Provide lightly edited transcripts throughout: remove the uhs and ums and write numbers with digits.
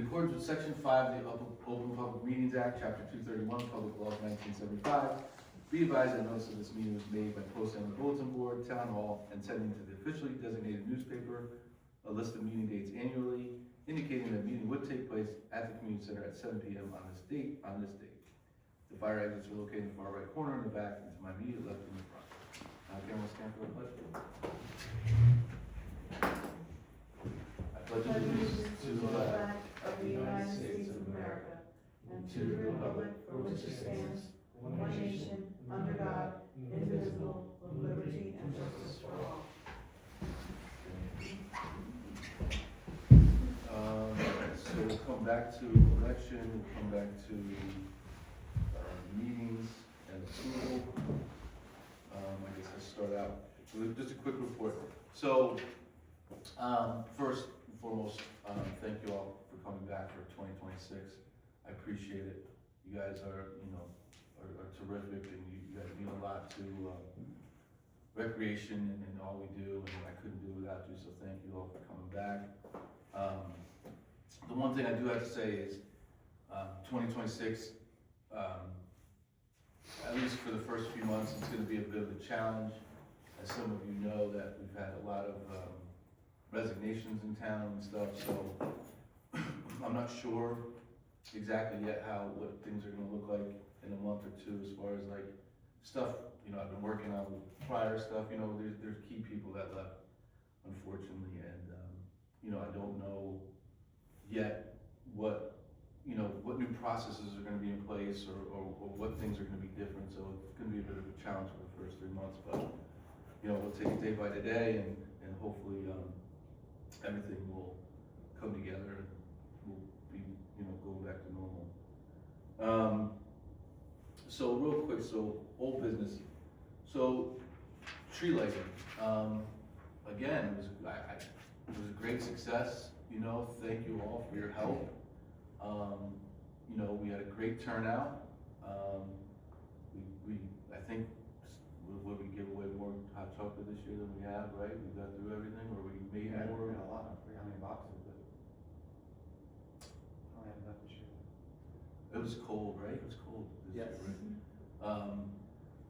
accordance with Section 5 of the Open Public Meetings Act, Chapter 231, Public Laws 1975, be advised that notice of this meeting was made by posting on the bulletin board, town hall, and sending to the officially designated newspaper a list of meeting dates annually, indicating that the meeting would take place at the community center at 7 p.m. on this date. The fire exits are located in the far right corner in the back, and to my immediate left in the front. Can we stand for the pledge? I pledge allegiance to the flag of the United States of America and to the republic for which it stands, one nation, under God, indivisible, with liberty and justice for all. So we'll come back to election, we'll come back to meetings and approval. I guess I'll start out with just a quick report. So, first and foremost, thank you all for coming back for 2026. I appreciate it. You guys are terrific, and you guys mean a lot to recreation and all we do, and I couldn't do without you, so thank you all for coming back. The one thing I do have to say is 2026, at least for the first few months, it's going to be a bit of a challenge. As some of you know, that we've had a lot of resignations in town and stuff, so I'm not sure exactly yet what things are going to look like in a month or two as far as like stuff, I've been working on prior stuff, there's key people that left, unfortunately, and I don't know yet what new processes are going to be in place or what things are going to be different, so it's going to be a bit of a challenge for the first 3 months, but we'll take it day by day, and hopefully everything will come together and we'll be going back to normal. So real quick, old business. So tree lighting. Again, it was a great success. Thank you all for your help. We had a great turnout. I think we give away more hot chocolate this year than we have, right? We got through everything, or we made more. We had a lot. I forget how many boxes, but I don't have enough this year. It was cold, right? It was cold this Yes. year,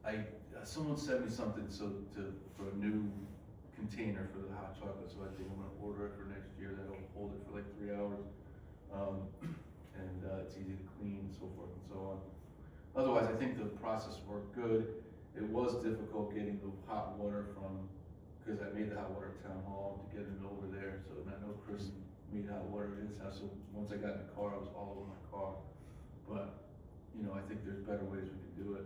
right? Someone sent me something for a new container for the hot chocolate, so I think I'm gonna order it for next year. That'll hold it for like 3 hours, and it's easy to clean, and so forth and so on. Otherwise, I think the process worked good. It was difficult getting the hot water because I made the hot water at Town Hall to get it over there. So I know Chris made hot water at his house. So once I got in the car, I was all over my car. But I think there's better ways we can do it.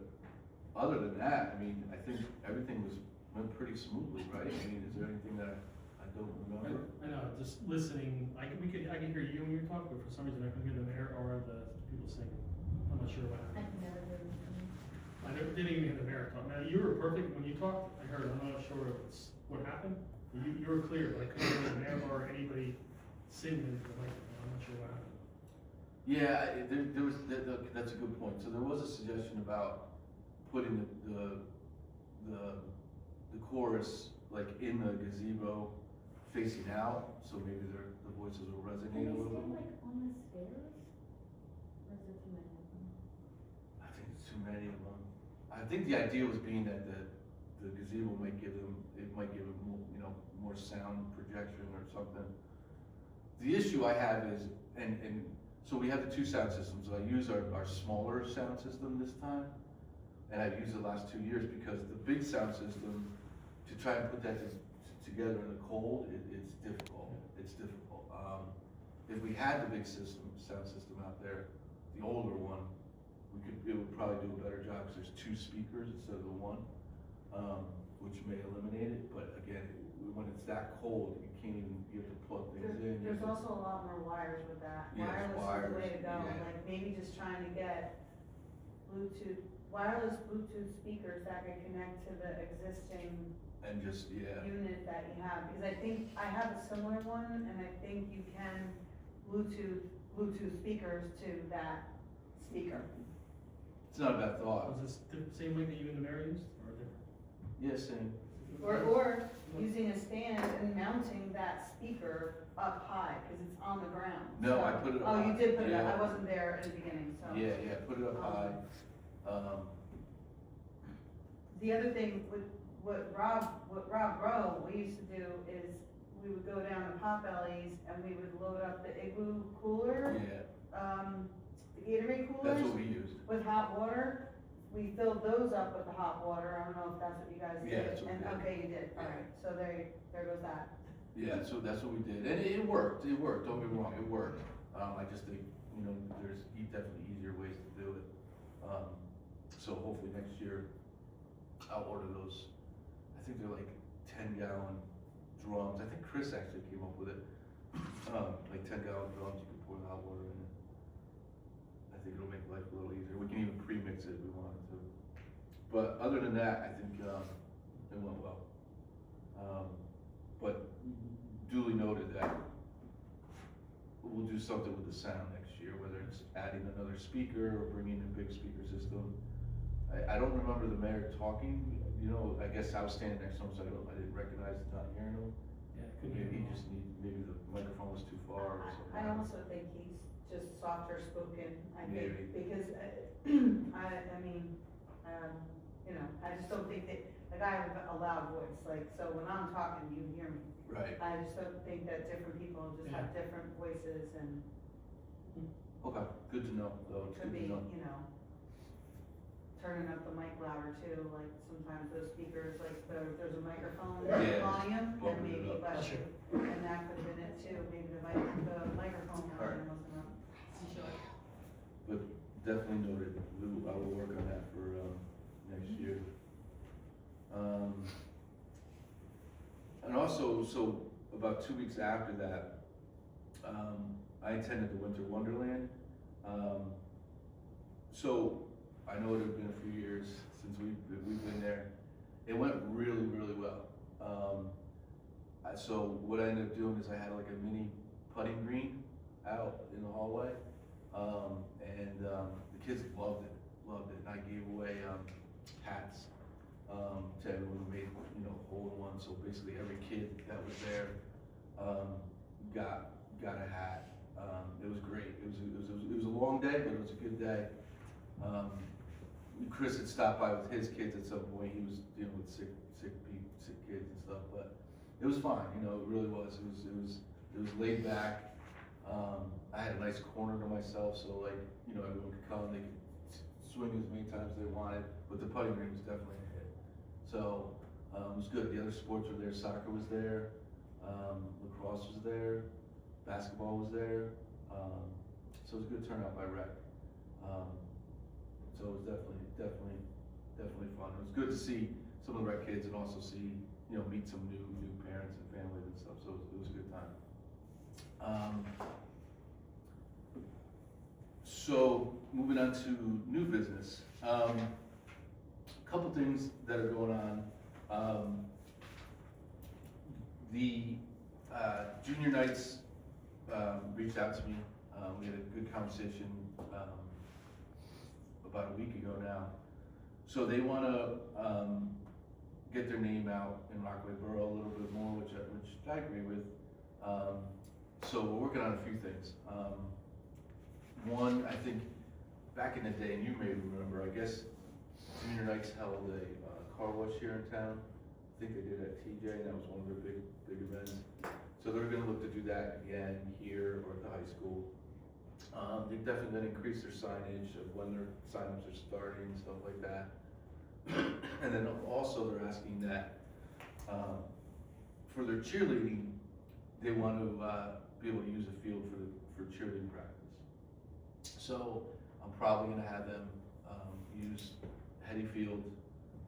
Other than that, I think everything went pretty smoothly, right? Is there anything that I don't remember? I know, just listening, I can hear you when you're talking, but for some reason I couldn't hear the mayor or the people singing. I'm not sure what happened. I didn't even hear the mayor talk. Now, you were perfect when you talked. I heard. I'm not sure if it's what happened. You were clear, but I couldn't hear the mayor or anybody singing into the microphone. I'm not sure what happened. Yeah, there was. That's a good point. So there was a suggestion about putting the chorus like in the gazebo facing out, so maybe the voices will resonate a little bit. Like on the stairs? Or is it too many of them? I think it's too many of them. I think the idea was being that the gazebo might give them more sound projection or something. The issue I have is, and so we have the 2 sound systems. I use our smaller sound system this time, and I've used it the last 2 years because the big sound system, to try and put that together in the cold, it's difficult. It's difficult. If we had the big sound system out there, the older one, it would probably do a better job because there's 2 speakers instead of the 1, which may eliminate it. But again, when it's that cold, you have to plug things in. There's also a lot more wires with that. Yes, Wireless is the way to go. yeah. Like maybe just trying to get wireless Bluetooth speakers that can connect to the existing And just, unit that you have. Because I think I have a similar one, and I think you can Bluetooth speakers to that speaker. it's not a bad thought. Was this the same link that you and the mayor used, or different? Yeah, same. Or using a stand and mounting that speaker up high, cause it's on the ground. No, So- I put it up Oh, you high. did put it up, Yeah. I wasn't there in the beginning, so. Yeah, put it up high. The other thing with what Rob Rowe, we used to do is we would go down to Potbelly's and we would load up the igloo cooler, Yeah, the Gatorade coolers. that's what we used. With hot water. We filled those up with the hot water, I don't know if that's what you guys did. Yeah, that's what we And, did. okay, you did, Yeah. alright, so there goes that. Yeah, so that's what we did, and it worked, don't get me wrong, it worked. I just think, there's definitely easier ways to do it. So hopefully next year, I'll order those, I think they're like 10-gallon drums, I think Chris actually came up with it. Like 10-gallon drums, you can pour the hot water in it. I think it'll make life a little easier, we can even pre-mix it if we wanted to. But other than that, I think, it went well. But duly noted that we'll do something with the sound next year, whether it's adding another speaker or bringing in a big speaker system. I don't remember the mayor talking, I guess I was standing next to him, so I didn't recognize not hearing him. Yeah, couldn't hear Maybe he him. just maybe the microphone was too far or something. I also think he's just softer spoken, I Maybe. think, because, I mean, I just don't think that, like, I have a loud voice, like, so when I'm talking, you hear me. Right, I just don't think that different people just have different voices and okay, good to know, though, it's could good be, to know. Turning up the mic louder too, like sometimes those speakers, like there's a microphone Yeah, volume, and bumping it maybe up. bless you, and that could have been it too, maybe the microphone volume wasn't up. But definitely noted, I will work on that for, next year. And also, so about 2 weeks after that, I attended the Winter Wonderland. So I know it had been a few years since we've been there. It went really, really well. So what I ended up doing is I had like a mini putting green out in the hallway. And the kids loved it. And I gave away hats to everyone who made, hole in one. So basically every kid that was there got a hat. It was great. It was a long day, but it was a good day. Chris had stopped by with his kids at some point. He was dealing with sick kids and stuff, but it was fine. It really was. It was laid back. I had a nice corner to myself, so like, everyone could come, they could swing as many times as they wanted, but the putting green was definitely a hit. So, it was good. The other sports were there. Soccer was there, lacrosse was there, basketball was there. So it was a good turnout by rec. So it was definitely fun. It was good to see some of the rec kids and also see, meet some new parents and families and stuff. So it was a good time. So moving on to new business. A couple things that are going on. The junior knights reached out to me. We had a good conversation about a week ago now. So they want to get their name out in Rockaway Borough a little bit more, which I agree with. So we're working on a few things. One, I think back in the day, and you may remember, I guess junior knights held a car wash here in town. I think they did at TJ, and that was one of their big events. So they're going to look to do that again here or at the high school. They're definitely going to increase their signage of when their signups are starting and stuff like that. And then also they're asking that for their cheerleading, they want to be able to use a field for cheerleading practice. So I'm probably going to have them use Hetty Field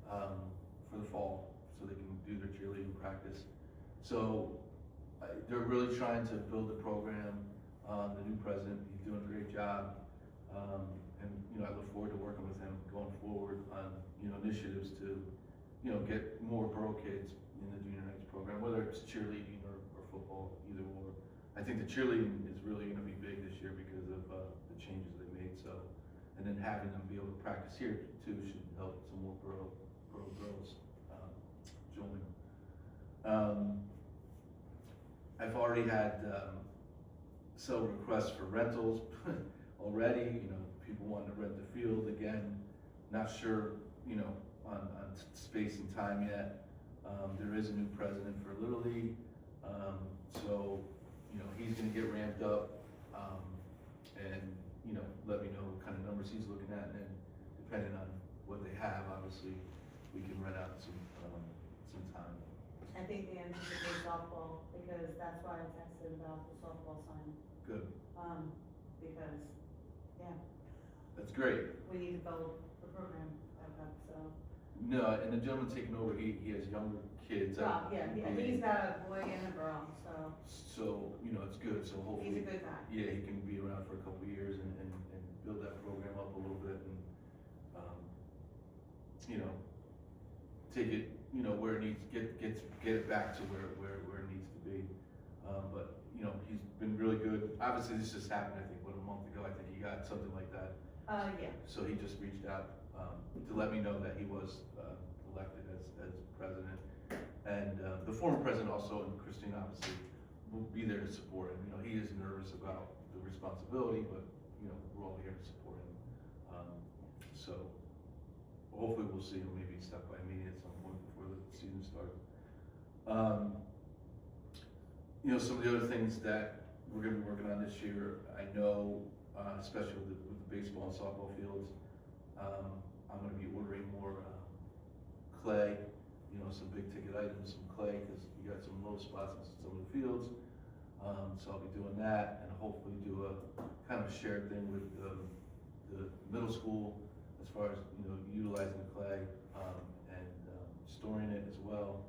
for the fall, so they can do their cheerleading practice. So they're really trying to build the program. The new president, he's doing a great job, and I look forward to working with him going forward on initiatives to get more borough kids in the junior knights program, whether it's cheerleading or football, either or. I think the cheerleading is really going to be big this year because of the changes they made. So, and then having them be able to practice here too should help some more borough girls join. I've already had, several requests for rentals already, you know, people wanting to rent the field again, not sure, you know, on space and time yet. There is a new president for Little League, so, you know, he's gonna get ramped up, and, you know, let me know what kind of numbers he's looking at, and then depending on what they have, obviously, we can rent out some time. I think the answer should be softball, because that's why I texted about the softball sign, Good, because, yeah, that's great. we need to build the program back up, so. No, and the gentleman taking over, he has younger kids. Rob, yeah, he's got a boy and a girl, so So, you know, it's good, so he's a hopefully, good guy. yeah, he can be around for a couple of years and build that program up a little bit and, you know, take it, you know, where it needs, get it back to where it needs to be. But, you know, he's been really good. Obviously, this just happened, I think, a month ago, I think he got something like that. Yeah, So he just reached out, to let me know that he was, elected as president. And, the former president also, and Christine obviously, will be there to support him. You know, he is nervous about the responsibility, but, you know, we're all here to support him. So hopefully we'll see him maybe stop by a meeting at some point before the season starts. You know, some of the other things that we're gonna be working on this year, I know, especially with the baseball and softball fields, I'm gonna be ordering more, clay, you know, some big ticket items, some clay, cause you got some low spots in some of the fields. So I'll be doing that and hopefully do a kind of a shared thing with the middle school as far as, you know, utilizing the clay, and storing it as well.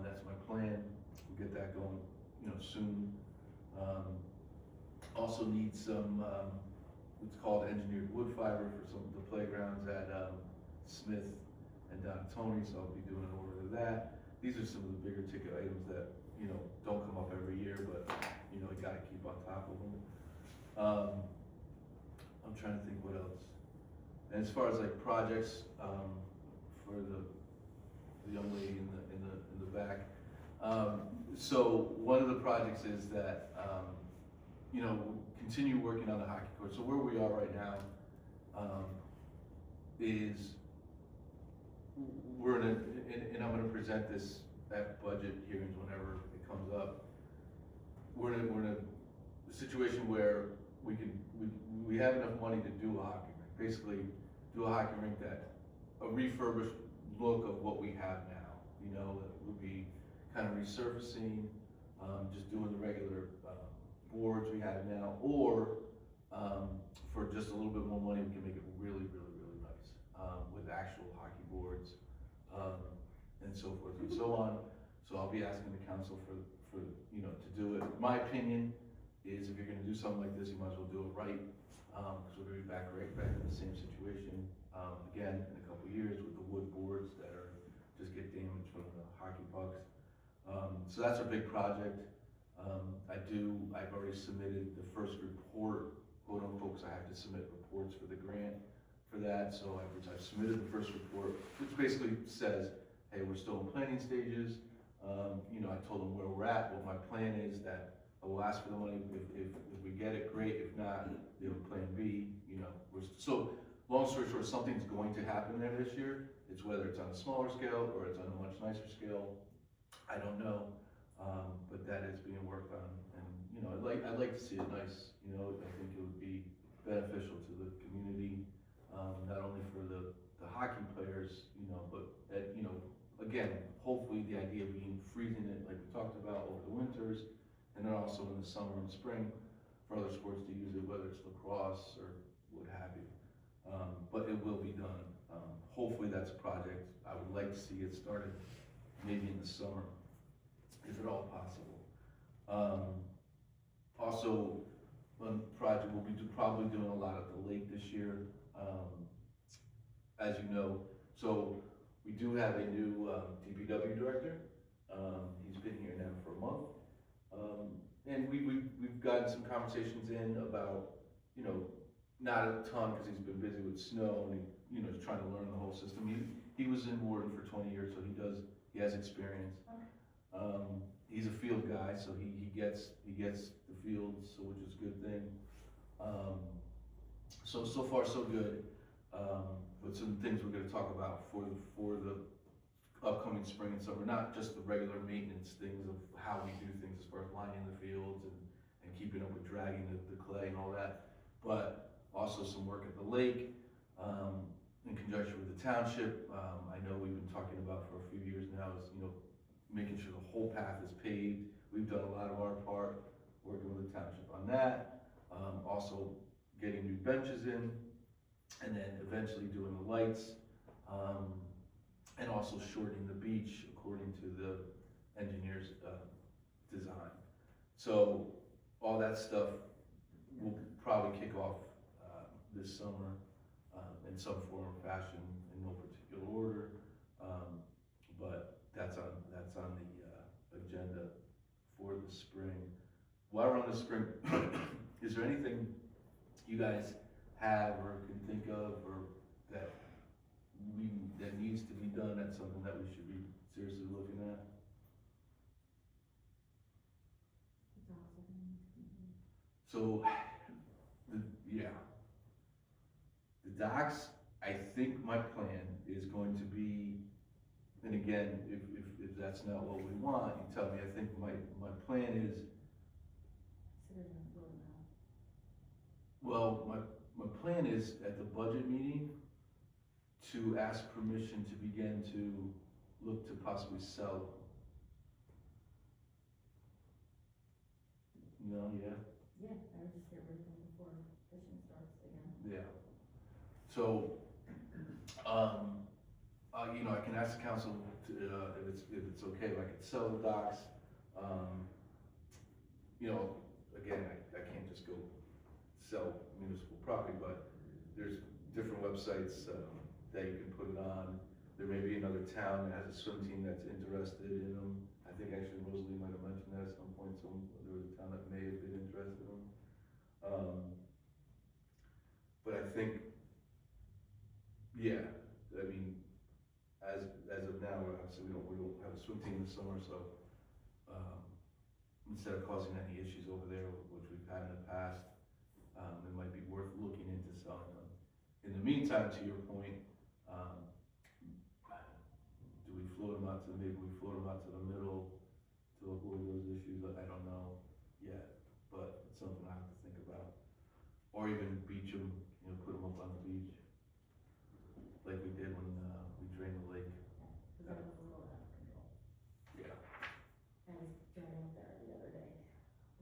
That's my plan. We'll get that going, you know, soon. Also need some, what's called engineered wood fiber for some of the playgrounds at Smith and Tony, so I'll be doing an order of that. These are some of the bigger ticket items that, you know, don't come up every year, but, you know, you gotta keep on top of them. I'm trying to think what else. And as far as like projects, for the young lady in the back, so one of the projects is that, you know, continue working on the hockey court. So where we are right now, is we're in and I'm gonna present this at budget hearings whenever it comes up. We're in a situation where we have enough money to do a hockey rink, basically do a hockey rink that, a refurbished look of what we have now, you know, that would be kind of resurfacing, just doing the regular, boards we have now, or, for just a little bit more money, we can make it really, really, really nice, with actual hockey boards, and so forth and so on. So I'll be asking the council for, you know, to do it. My opinion is if you're gonna do something like this, you might as well do it right, because we're gonna be back in the same situation, again, in a couple of years with the wood boards that are, just get damaged from the hockey pucks. So that's a big project. I've already submitted the first report, quote unquote, because I have to submit reports for the grant for that. So I've submitted the first report, which basically says, hey, we're still in planning stages. You know, I told them where we're at. What my plan is that I will ask for the money. If we get it, great. If not, we have a plan B. You know, so long story short, something's going to happen there this year. It's whether it's on a smaller scale or it's on a much nicer scale. I don't know, but that is being worked on. And you know, I'd like to see it nice. You know, I think it would be beneficial to the community, not only for the hockey players, you know, but you know, again, hopefully the idea being freezing it like we talked about over the winters, and then also in the summer and spring for other sports to use it, whether it's lacrosse or what have you. But it will be done. Hopefully that's a project. I would like to see it started maybe in the summer, if at all possible. Also, one project, we'll be probably doing a lot at the lake this year, as you know. So we do have a new DPW director. He's been here now for a month. And we've gotten some conversations in about, you know, not a ton because he's been busy with snow and he, you know, is trying to learn the whole system. He was in Warden for 20 years, so he has experience. He's a field guy, so he gets the fields, so which is a good thing. So far so good. But some things we're gonna talk about for the upcoming spring and summer, not just the regular maintenance things of how we do things as far as lining the fields and keeping up with dragging the clay and all that, but also some work at the lake, in conjunction with the township. I know we've been talking about for a few years now is, making sure the whole path is paved. We've done a lot of our part, working with the township on that. Also getting new benches in, and then eventually doing the lights, and also shortening the beach according to the engineer's design. So all that stuff will probably kick off this summer in some form or fashion, in no particular order. But that's on the agenda for the spring. While we're on the spring, is there anything you guys have or can think of, or that needs to be done, that's something that we should be seriously looking at? So, the docks, I think my plan is going to be, and again, if that's not what we want, you tell me. I think my plan is, well, my plan is at the budget meeting to ask permission to begin to look to possibly sell them. No, yeah? Yeah, I would just get rid of them before fishing starts again. Yeah. So, I can ask the council to, if it's okay, if I could sell the docks. Again, I can't just go sell municipal property, but there's different websites that you can put it on. There may be another town that has a swim team that's interested in them. I think actually Rosalie might have mentioned that at some point, so there was a town that may have been interested in them. But I think, yeah, I mean, as of now, obviously we don't have a swim team this summer, so instead of causing any issues over there, which we've had in the past, it might be worth looking into selling them. In the meantime, to your point, do we float them out to, maybe we float them out to the middle to avoid those issues? I don't know yet, but it's something I have to think about. Or even beach them, put them up on the beach, like we did when we drained the lake. Because that was a little out of control. Yeah. I was driving up there the other day,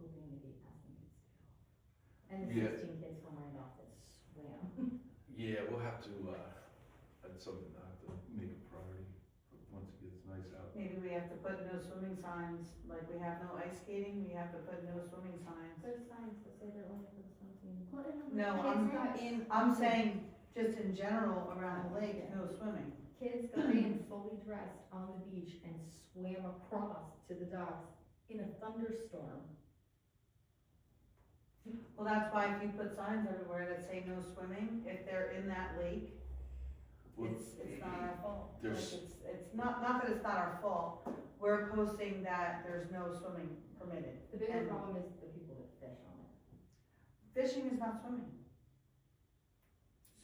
hoping to be asking kids to go. And the Yeah. 16 kids from right off that swam. Yeah, we'll have to, that's something I have to make a priority once it gets nice out. Maybe we have to put no swimming signs, like we have no ice skating, we have to put no swimming signs. There's signs that say they're only for the swim team. Put it on the No, kids I'm saying, just in general around the lake, no swimming. Kids got in fully dressed on the beach and swam across to the docks in a thunderstorm. Well, that's why if you put signs everywhere that say no swimming, if they're in that lake, Well, it's not our fault. Like, there's- it's not that it's not our fault, we're posting that there's no swimming permitted. The bigger And problem is the people that fish on it. fishing is not swimming.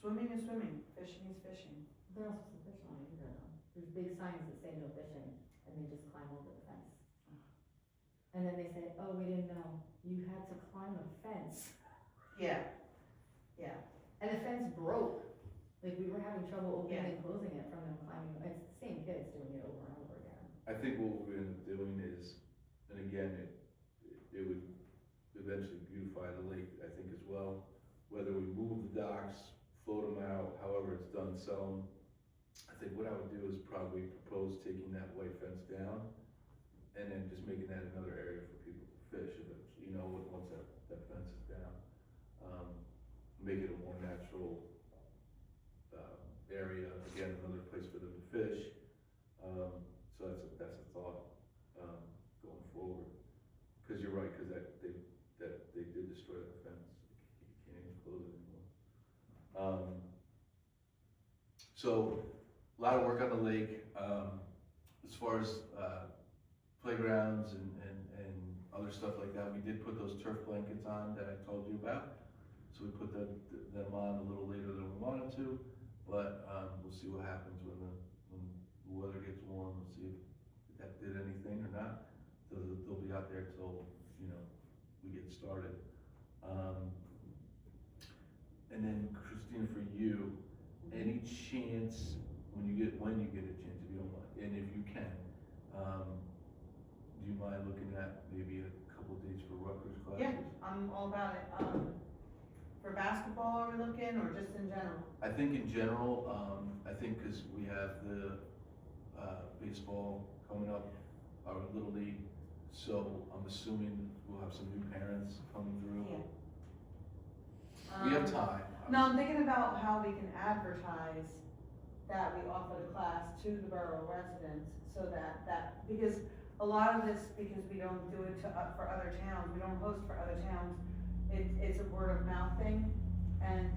Swimming is swimming, fishing is fishing. They're not supposed to fish on it either though. There's big signs that say no fishing and they just climb over the fence. And then they say, oh, we didn't know, you had to climb a fence. Yeah, And the fence broke. Like we were having trouble opening Yeah. and closing it from them climbing, it's the same kids doing it over and over again. I think what we're gonna end up doing is, and again, it would eventually beautify the lake, I think as well. Whether we move the docks, float them out, however it's done, sell them. I think what I would do is probably propose taking that white fence down and then just making that another area for people to fish eventually, once that fence is down. Make it a more natural area, again, another place for them to fish. So that's a thought going forward. Because you're right, because they did destroy that fence. You can't even close it anymore. So a lot of work on the lake. As far as playgrounds and other stuff like that. We did put those turf blankets on that I told you about. So we put them on a little later than we wanted to, but, we'll see what happens when the weather gets warm. We'll see if that did anything or not. They'll be out there till, we get started. And then Christina, for you, any chance, when you get a chance, if you don't mind, and if you can, do you mind looking at maybe a couple of dates for Rutgers classes? Yeah, I'm all about it. For basketball, are we looking, or just in general? I think in general, I think because we have the baseball coming up, our Little League, so I'm assuming we'll have some new parents coming through. Yeah. We have time. No, I'm thinking about how we can advertise that we offer the class to the borough residents, so that, because a lot of this, because we don't do it for other towns, we don't host for other towns, it's a word of mouth thing, and,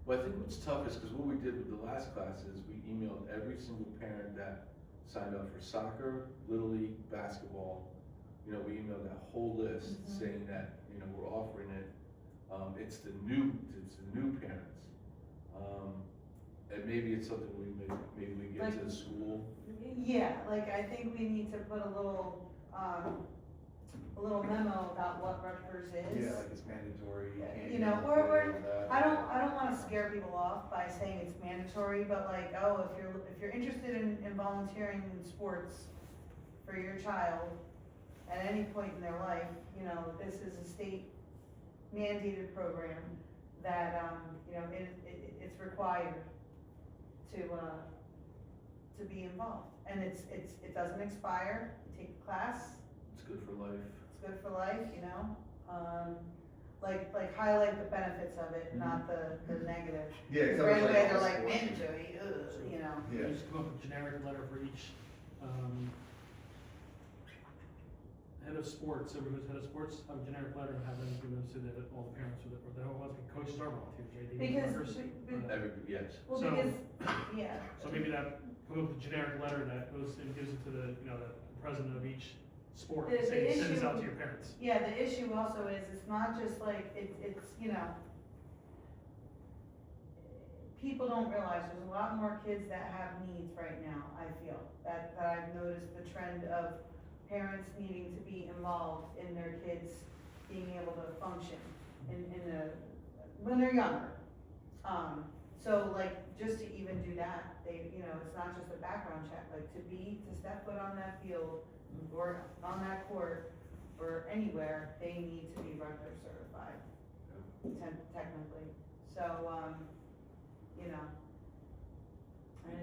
Well, I think what's tough is, because what we did with the last class is we emailed every single parent that signed up for soccer, Little League, basketball. We emailed that whole list saying that, we're offering it. It's the new parents. And maybe it's something maybe we get to the school. yeah, like, I think we need to put a little memo about what Rutgers is. Yeah, like it's mandatory, you can't. You know, do we're- this, that. I don't wanna scare people off by saying it's mandatory, but like, oh, if you're interested in volunteering in sports for your child at any point in their life, this is a state mandated program that, it's required to be involved. And it doesn't expire, you take a class, It's good for life. it's good for life, like highlight the benefits of it, not the negative. Yeah, Because so right it's away, like they're all like sports. mandatory, Yeah. You just come up with a generic letter for each, head of sports, everybody's head of sports, have a generic letter and have them give them to all the parents, or they don't want to be coaches or volunteers, right? They need Because, workers. Yes. well, So- because, yeah, So maybe that, come up with a generic letter that goes and gives it to the president of each sport, The say, send this issue- out to your parents. yeah, the issue also is, it's not just like, it's, people don't realize there's a lot more kids that have needs right now, I feel, that I've noticed the trend of parents needing to be involved in their kids being able to function when they're younger. So like, just to even do that, it's not just a background check, like to step foot on that field or on that court or anywhere, they need to be Rutgers certified, technically. So, and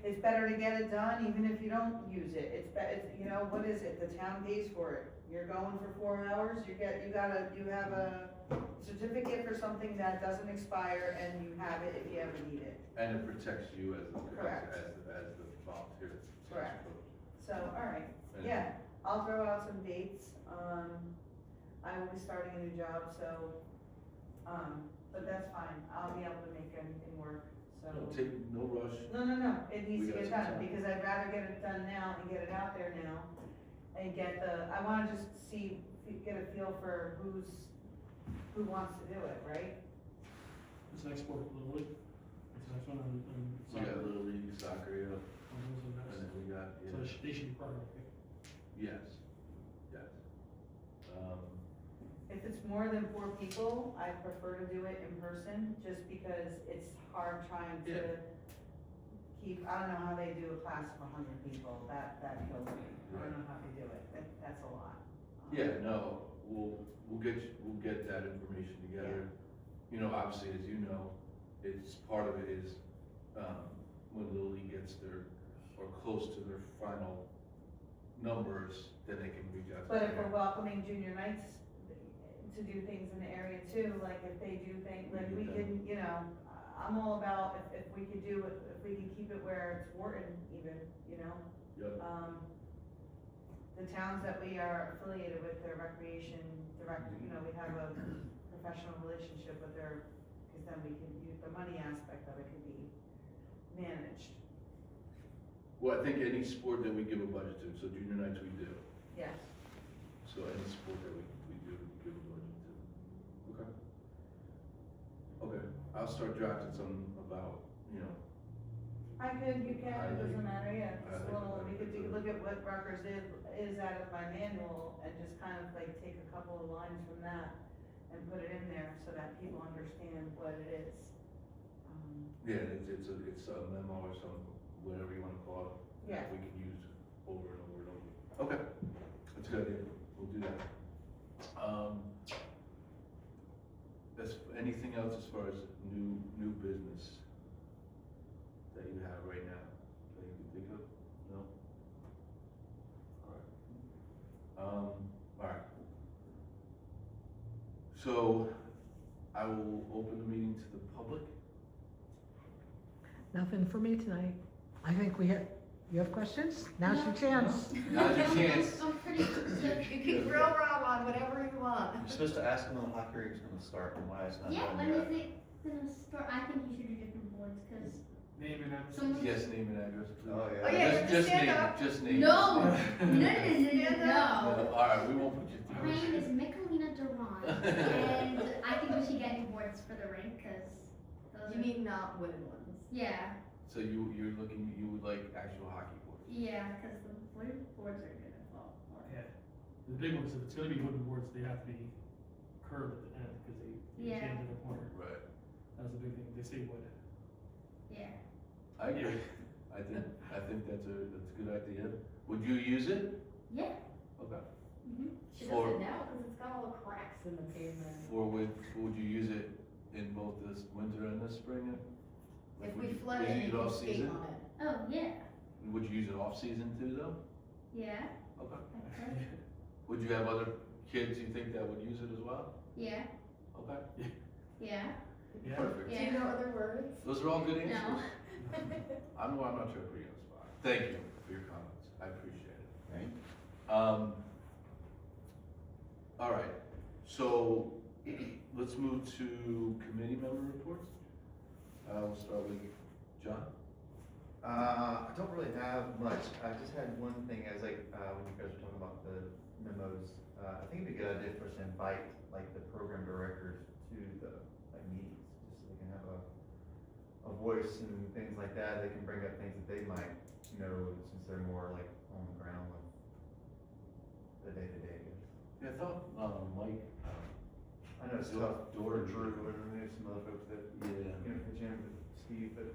it's better to get it done even if you don't use it. What is it? The town pays for it. You're going for 4 hours, you have a certificate for something that doesn't expire, and you have it if you ever need it. And it protects you as the volunteer. Correct. So, all right, yeah, I'll throw out some dates. I will be starting a new job, so, but that's fine. I'll be able to make anything work, so. No rush. No, it needs We to got get some done, time. because I'd rather get it done now and get it out there now, and I wanna just get a feel for who wants to do it, right? This next sport, Little League, this next one on We got soccer. Little League, soccer, yeah, On those are next. and then we got, So they should be part of it. yes. If it's more than 4 people, I prefer to do it in person, just because it's hard trying to I don't know how they do a class of 100 people, that kills me. I don't know how they do it, that's a lot. Yeah, no, we'll get that information together. Obviously, as you know, it's part of it is, when Little League gets or close to their final numbers, then they can reach out to But if parents. we're welcoming junior nights to do things in the area too, like if they do things, like we can, I'm all about if we could do it, if we can keep it where it's Wharton even, Yep. The towns that we are affiliated with, their recreation director, we have a professional relationship with because then we can use the money aspect of it could be managed. Well, I think any sport that we give a budget to, so junior nights we do, Yes. so any sport that we do give a budget to. Okay. Okay, I'll start drafting something about, you know, I could, you can, it doesn't matter, yeah, I just a like little, that. we could look at what Rutgers is out of my manual and just kind of like take a couple of lines from that and put it in there so that people understand what it is. yeah, it's a memo or something, whatever you wanna call it. Yeah. that We can use over and over and over. Okay, that's a good idea, we'll do that. Anything else as far as new business that you have right now, that you can think of? No? Alright. So, I will open the meeting to the public. Nothing for me tonight. I think you have questions? Now's your chance. Now's your chance. I'm pretty, You can grill Rob on whatever you want. You're supposed to ask them when the hockey rink's gonna start and why it's not Yeah, done when yet. is it gonna start? I think you should do different boards, cause Name and address. someone. Yes, name and address, please. Oh, yeah. Oh, yeah, you have to stand name, up. just name. No, no. Alright, we won't put you My through. name is Michelina Duran, and I think we should get new boards for the rink, cause those You are. mean not wooden ones? Yeah, So you would like actual hockey boards? yeah, cause the wooden boards are gonna fall apart. Yeah, the big ones, if it's gonna be wooden boards, they have to be curved at the end, cause they Yeah. change in the corner. Right. That's the big thing, they say wood. Yeah. I agree. I think that's a good idea. Would you use it? Yeah. Okay. She For- doesn't now, cause it's got all the cracks in the pavement. Would you use it in both this winter and the spring? Like, If would we you- flood would it, you use you it can off skate season? on it. Oh, yeah. Would you use it off season too, though? Yeah. Okay. I could. Would you have other kids you think that would use it as well? Yeah. Okay. Yeah. Yeah. Perfect. Do you know other words? Those are all good answers. No. I'm not trying to put you on the spot. Thank you for your comments. I appreciate it. Right? All right, so let's move to committee member reports. We'll start with John. I don't really have much. I just had one thing as when you guys were talking about the memos. I think it'd be a good idea for us to invite like the program directors to the meetings, just so they can have a voice and things like that. They can bring up things that they might know since they're more like on the ground with the day to day. Yeah, I thought, Mike, I know it's tough. Drew, and there's some other folks that yeah, pitch in, but Steve, but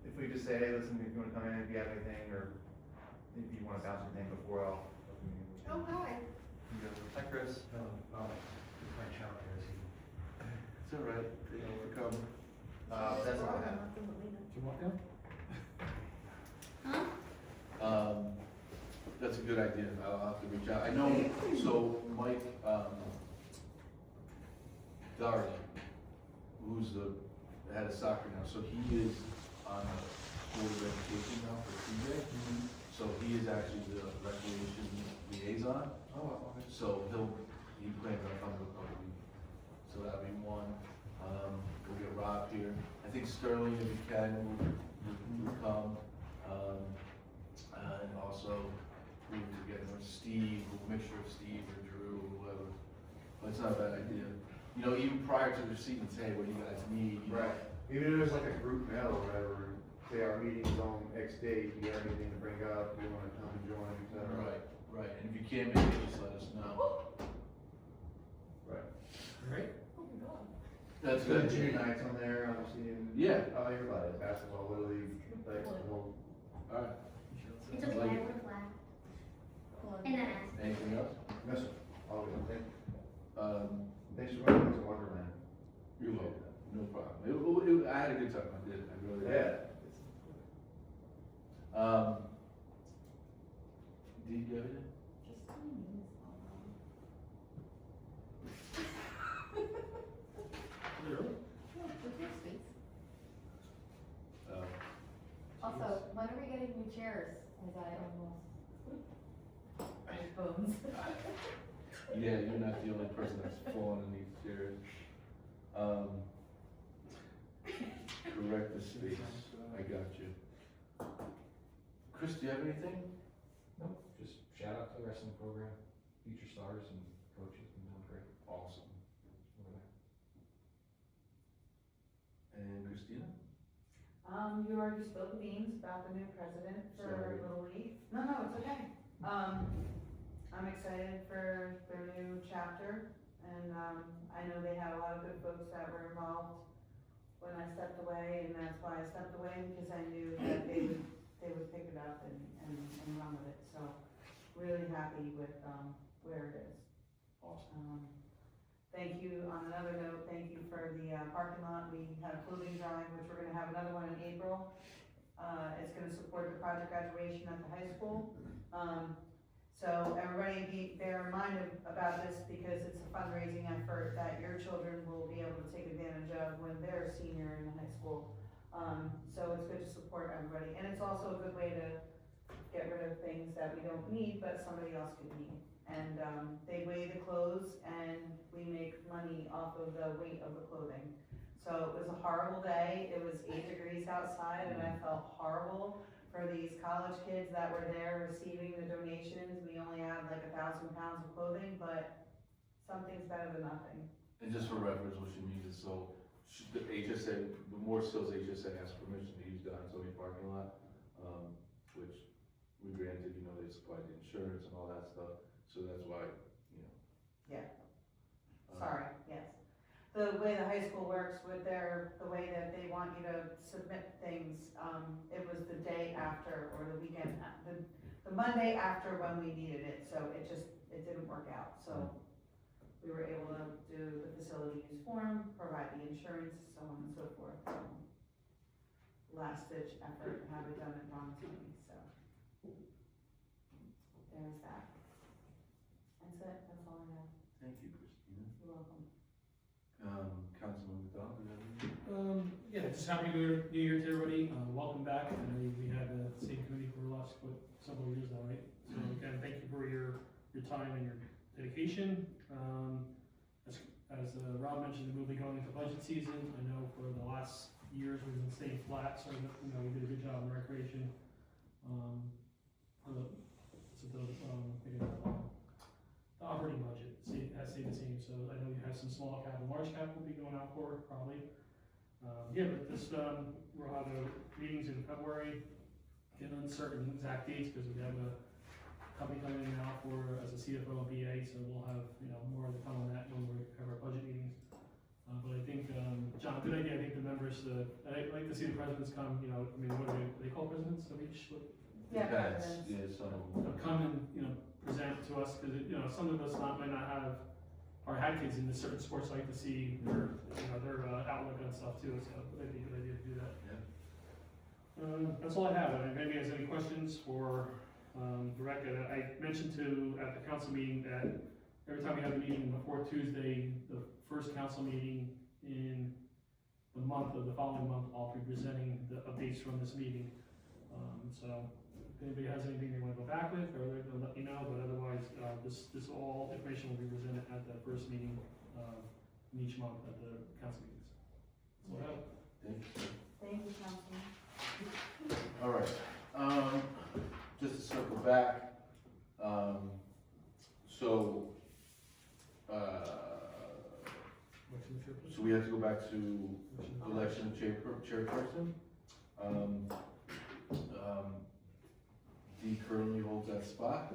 if we just say, hey, listen, if you wanna come in, if you have anything, or if you wanna bounce anything before I'll. Oh, hi. Hi, Chris. it's all right, they overcome. That's all I have. Did you walk down? Huh? That's a good idea, I'll have to reach out. I know, so Mike, Doherty, who's the head of soccer now, so he is on the Board of Education now for TJ. So he is actually the recreation liaison. Oh, okay. So he plans on coming with me. So that'll be one. We'll get Rob here. I think Sterling, if he can, will come. And also, we'll get Steve, we'll make sure Steve or Drew or whoever. But it's not a bad idea. You know, even prior to the season, say, what do you guys need? You know? Right, even if there's like a group mail or whatever, say our meeting's on X date, you have anything to bring up, you wanna come and join, et cetera. Right. And if you can't make it, just let us know. Right. Right? Oh, my God. That's So good. the junior nights on there, obviously, and. Yeah. Oh, everybody, basketball, little league, like, the whole. Alright. It's okay, Like- I would have laughed. And then asked. Anything else? No, sir, all good, thanks for Um, running to Wonderland. you're welcome. No problem. I had a good time. I did. I really did. Yeah. Did you get it? Just tell me this Really? Yeah, with your space. Also, when are we getting new chairs? As I almost. Bones. Yeah, you're not the only person that's fallen in these chairs. Correct the space. I got you. Chris, do you have anything? Nope, just shout out to the wrestling program, future stars and coaches, been doing great Awesome. over there. And Christina? You already spoke beans about the new president Sorry. for Little League. No, it's okay. I'm excited for their new chapter, and, I know they had a lot of good folks that were involved when I stepped away, and that's why I stepped away, because I knew that they would pick it up and run with it, so really happy with, where it is. Awesome. Thank you, on another note, thank you for the parking lot. We had a clothing drive, which we're gonna have another one in April. It's gonna support the project graduation at the high school. So everybody bear in mind about this, because it's a fundraising effort that your children will be able to take advantage of when they're a senior in high school. So it's good to support everybody, and it's also a good way to get rid of things that we don't need, but somebody else could need. And, they weigh the clothes, and we make money off of the weight of the clothing. So it was a horrible day, it was 8 degrees outside, and I felt horrible for these college kids that were there receiving the donations. We only had like 1,000 pounds of clothing, but something's better than nothing. And just for reference, what she means is, so, the HSA, the Moore Sills HSA has permission to use the Antonio parking lot, which we granted, you know, they supplied the insurance and all that stuff, so that's why, you know. Yeah. um, Sorry, yes. The way the high school works with the way that they want you to submit things, it was the day after, or the weekend, the Monday after when we needed it, so it didn't work out, so we were able to do the facility use form, provide the insurance, so on and so forth. Last ditch effort, have it done and gone to me, so. There's that. That's it, that's all I have. Thank you, Christina. You're welcome. Councilman McDonald, do you have anything? Yeah, just happy New Year to everybody, welcome back. I know we had the same committee for the last, several years now, right? So again, thank you for your time and your dedication. As Rob mentioned, we'll be going into budget season. I know for the last years we've been staying flat, so you know, we did a good job in recreation. The operating budget has stayed the same, so I know you have some small cap and large cap will be going out for probably. Yeah, but this, we'll have meetings in February, get uncertain exact dates, because we have a company coming in now as a CFO and BA, so we'll have, you know, more to come on that when we have our budget meetings. But I think, John, good idea. I think the members, I'd like to see the presidents come, you know, I mean, what do they call presidents of each? Yeah, Depends, presidents. yeah, some of You know, them. come and, you know, present to us, because, you know, some of us might not have, or had kids in a certain sports, like to see their, you know, their outlook on stuff too, so it'd be a good idea to do that. Yeah. That's all I have. If anybody has any questions for, Rebecca, I mentioned at the council meeting that every time we have a meeting before Tuesday, the first council meeting in the month of the following month, I'll be presenting the updates from this meeting. So if anybody has anything they want to go back with, or they'll let me know, but otherwise, this all information will be presented at the first meeting, in each month at the council meetings. So, Thank you. Thank you, Councilman. All right, just to circle back, so we have to go back to election of chairperson. Dee currently holds that spot.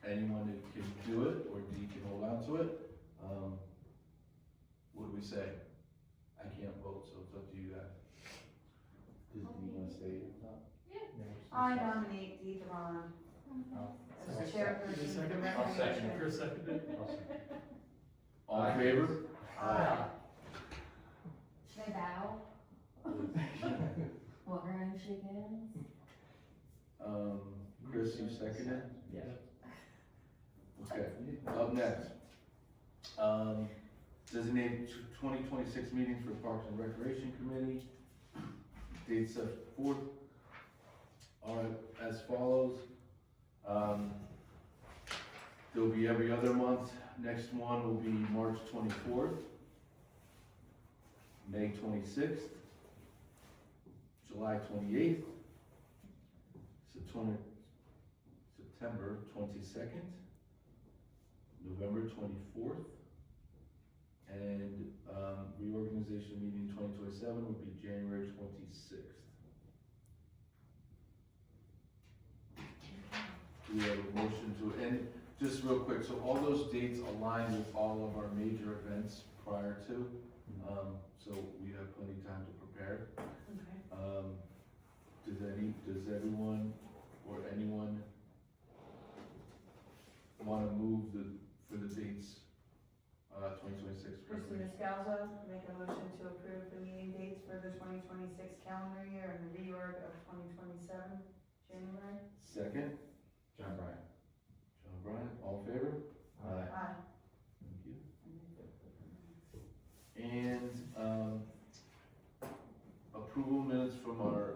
Anyone that can do it, or Dee can hold on to it. What do we say? I can't vote, so it's up to you guys. Does Dee want to stay on top? I nominate Dee Deron as chairperson. Second? I'll second it. Chris seconded. All in favor? Aye. Should I bow? Walk around and shake hands? Chris, you seconded? Yeah. Okay, up next. Designate 2026 meetings for Parks and Recreation Committee. Dates set forth are as follows. There'll be every other month. Next one will be March 24th, May 26th, July 28th, September 22nd, November 24th, and, reorganization meeting 2027 would be January 26th. Do we have a motion to, and just real quick, so all those dates align with all of our major events prior to, so we have plenty of time to prepare. Okay. Does everyone or anyone wanna move for the dates, 2026? Christina Scalzo, make a motion to approve the meeting dates for the 2026 calendar year and the reorg of 2027, January. Second, John Bryant. John Bryant, all in favor? Aye. Thank you. And, approval minutes from our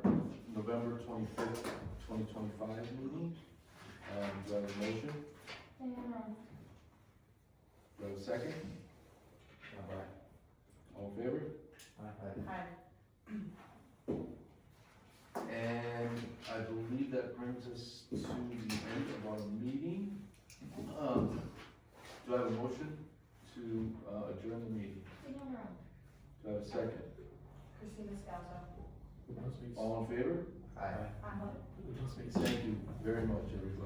November 25th, 2025 meeting. Do I have a motion? Do I have a second? John Bryant. All in favor? Aye. And I believe that brings us to the end of our meeting. Do I have a motion to adjourn the meeting? Do I have a second? Christina Scalzo. Postmates. All in favor? Aye. Aye. Postmates. Thank you very much, everybody.